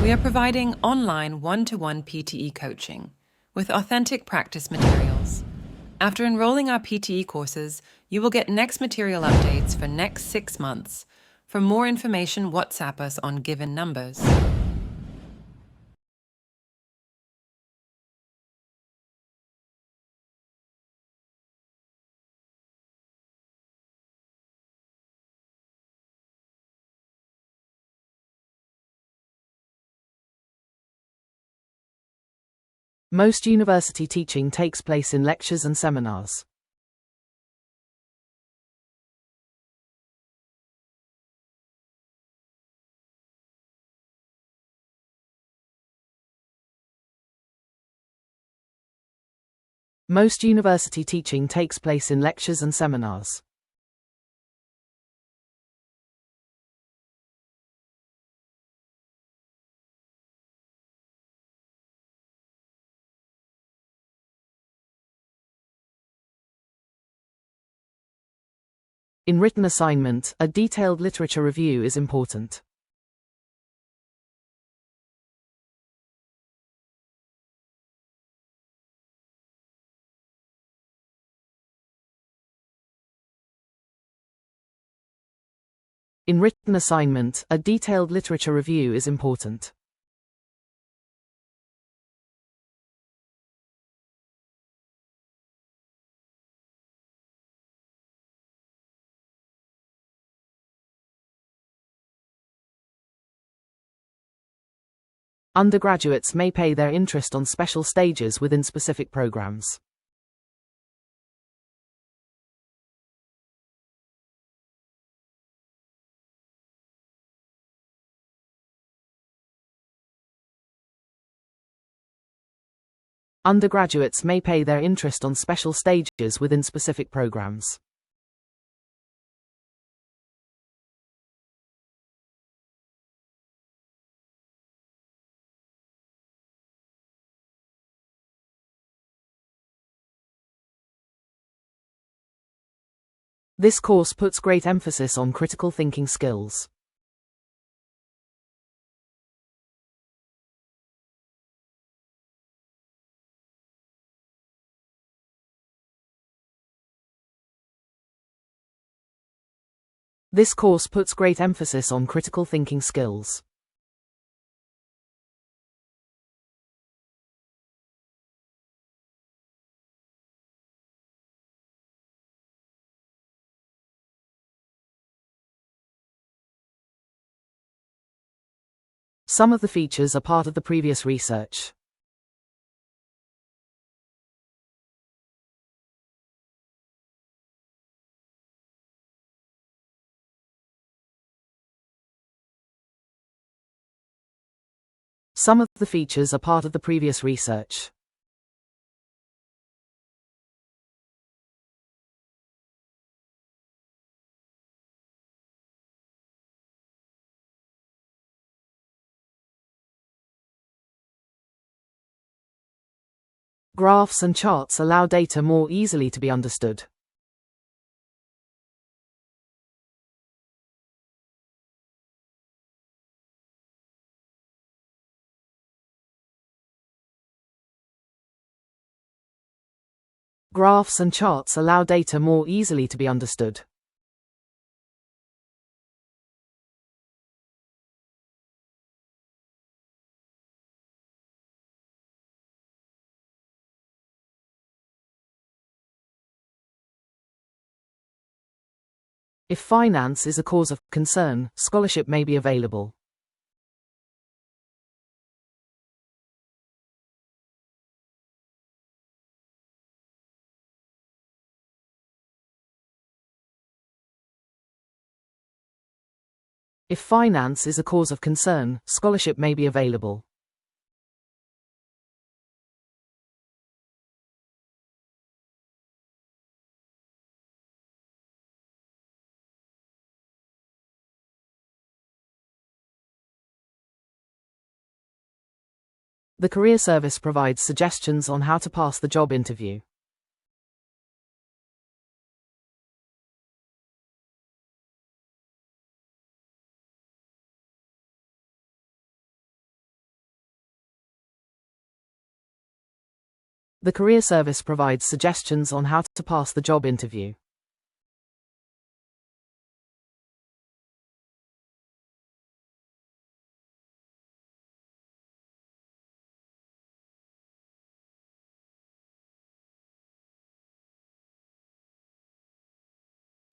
We are providing online one-to-one PTE coaching with authentic practice materials. After enrolling our PTE courses, you will get next material updates for next 6 months. For more information, WhatsApp us on given numbers. Most university teaching takes place in lectures and seminars. Most university teaching takes place in lectures and seminars. In written assignment, a detailed literature review is important. In written assignment, a detailed literature review is important. Undergraduates may pay their interest on special stages within specific programs. Undergraduates may pay their interest on special stages within specific programs. This course puts great emphasis on critical thinking skills. This course puts great emphasis on critical thinking skills. Some of the features are part of the previous research. Some of the features are part of the previous research. Graphs and charts allow data more easily to be understood. Graphs and charts allow data more easily to be understood. If finance is a cause of concern, scholarship may be available. If finance is a cause of concern, scholarship may be available. The Career Service provides suggestions on how to pass the job interview. The Career Service provides suggestions on how to pass the job interview.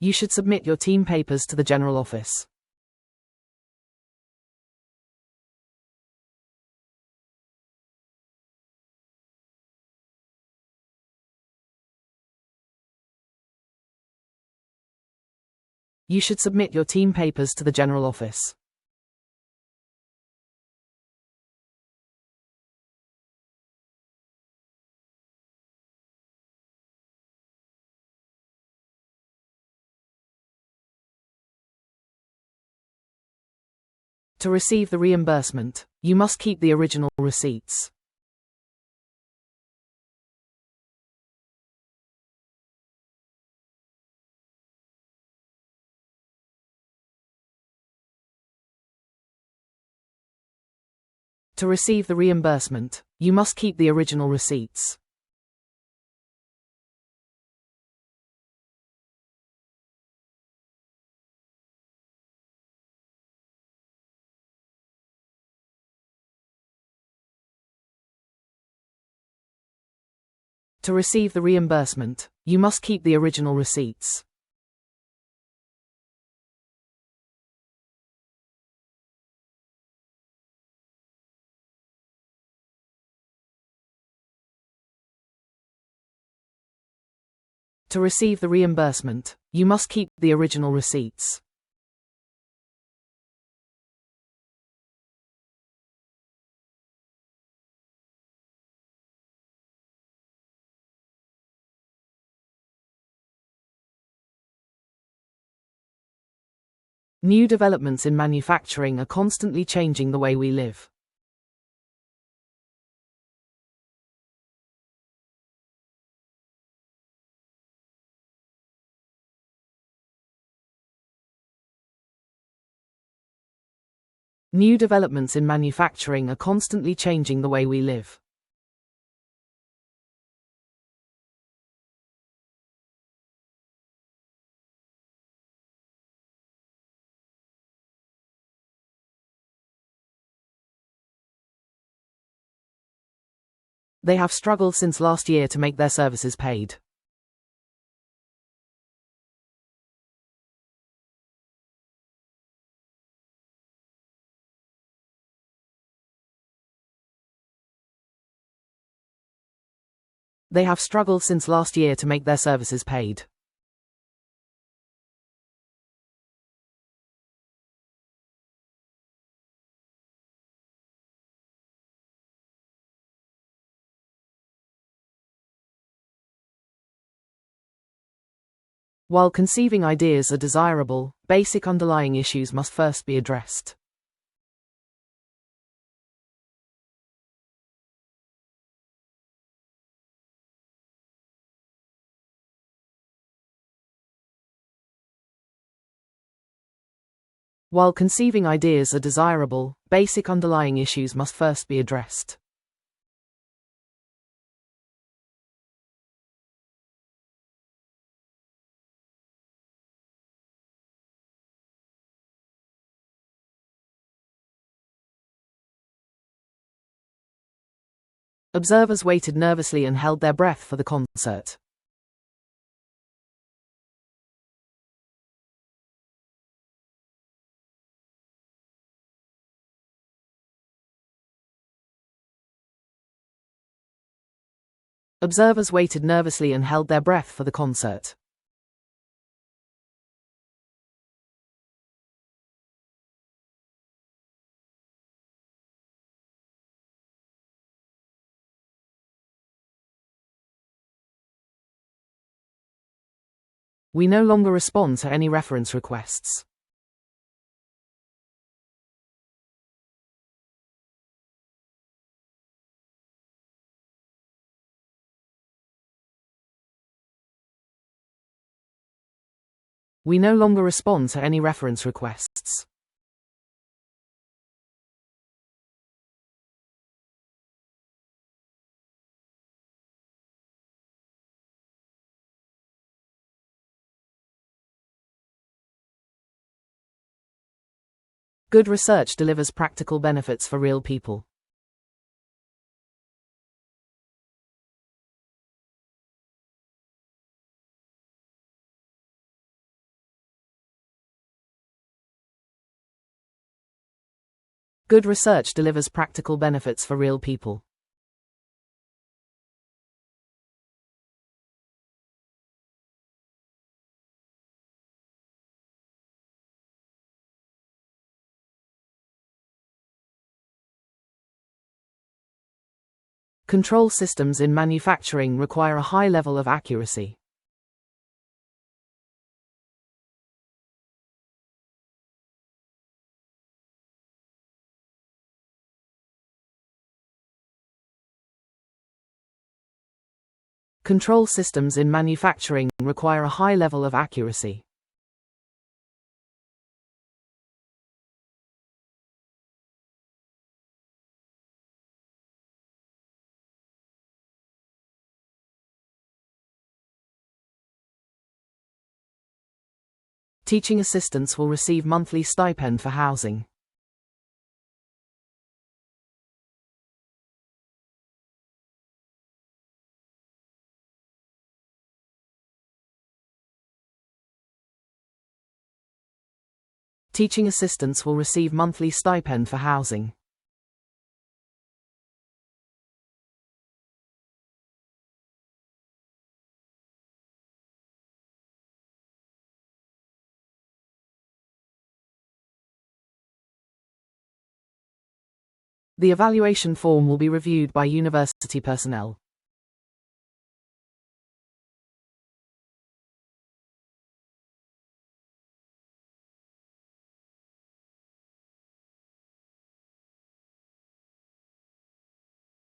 You should submit your team papers to the general office. You should submit your team papers to the general office. To receive the reimbursement, you must keep the original receipts. To receive the reimbursement, you must keep the original receipts. To receive the reimbursement, you must keep the original receipts. To receive the reimbursement, you must keep the original receipts. New developments in manufacturing are constantly changing the way we live. New developments in manufacturing are constantly changing the way we live. They have struggled since last year to make their services paid. They have struggled since last year to make their services paid. While conceiving ideas are desirable, basic underlying issues must first be addressed. While conceiving ideas are desirable, basic underlying issues must first be addressed. Observers waited nervously and held their breath for the concert. Observers waited nervously and held their breath for the concert. We no longer respond to any reference requests. We no longer respond to any reference requests. Good research delivers practical benefits for real people. Good research delivers practical benefits for real people. Control systems in manufacturing require a high level of accuracy. Control systems in manufacturing require a high level of accuracy. Teaching assistants will receive monthly stipend for housing. Teaching assistants will receive monthly stipend for housing. The evaluation form will be reviewed by university personnel.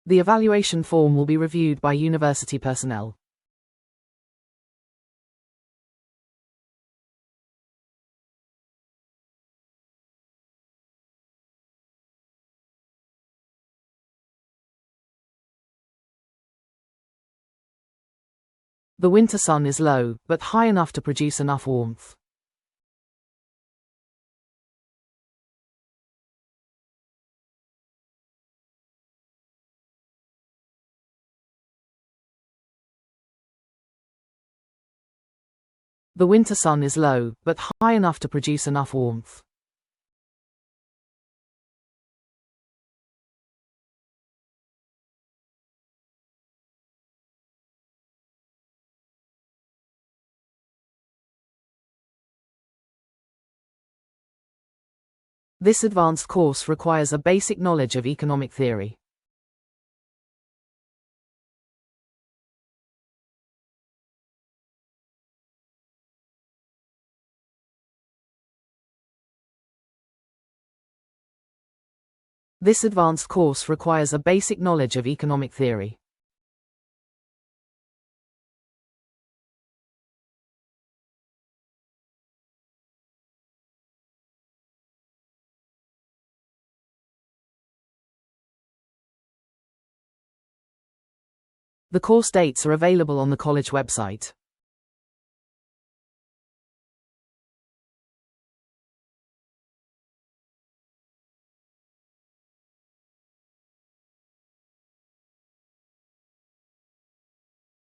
The evaluation form will be reviewed by university personnel. The winter sun is low, but high enough to produce enough warmth. The winter sun is low, but high enough to produce enough warmth. This advanced course requires a basic knowledge of economic theory. This advanced course requires a basic knowledge of economic theory. The course dates are available on the college website.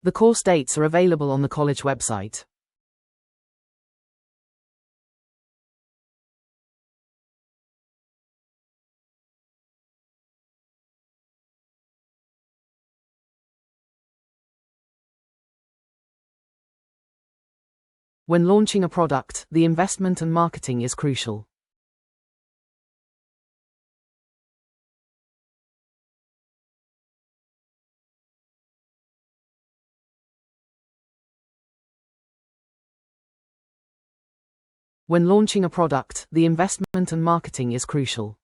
The course dates are available on the college website. When launching a product, the investment and marketing is crucial. When launching a product, the investment and marketing is crucial.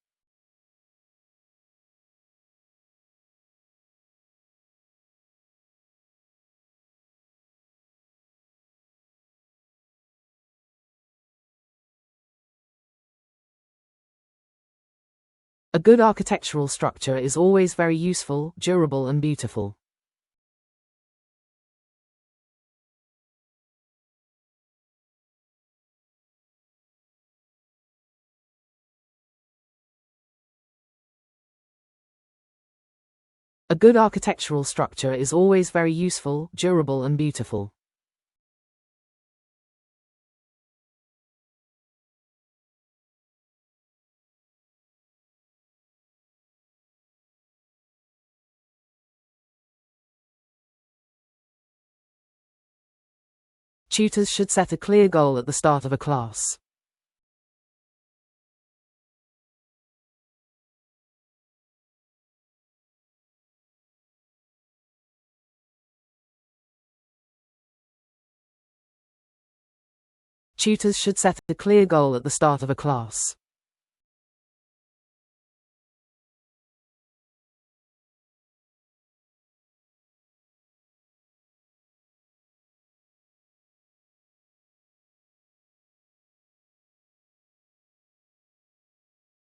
A good architectural structure is always very useful, durable and beautiful. A good architectural structure is always very useful, durable and beautiful. Tutors should set a clear goal at the start of a class. Tutors should set a clear goal at the start of a class.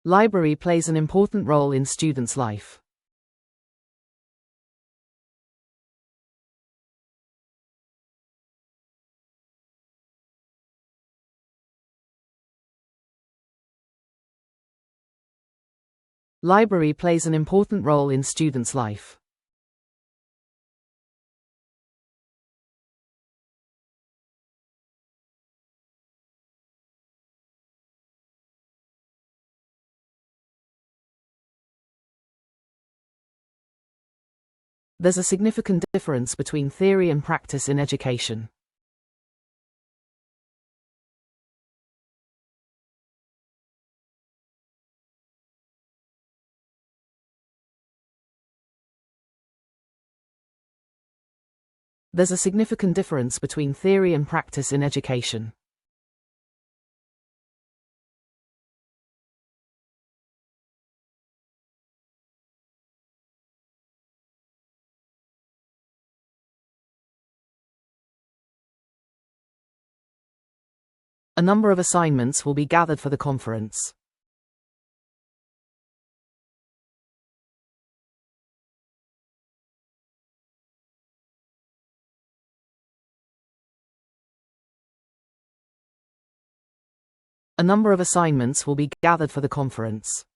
Library plays an important role in students' life. Library plays an important role in students' life. There's a significant difference between theory and practice in education. There's a significant difference between theory and practice in education. A number of assignments will be gathered for the conference. A number of assignments will be gathered for the conference.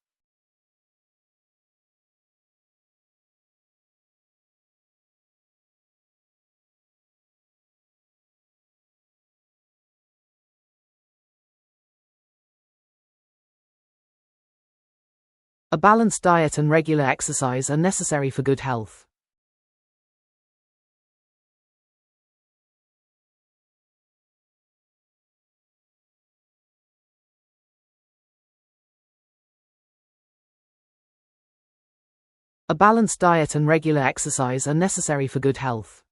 A balanced diet and regular exercise are necessary for good health. A balanced diet and regular exercise are necessary for good health.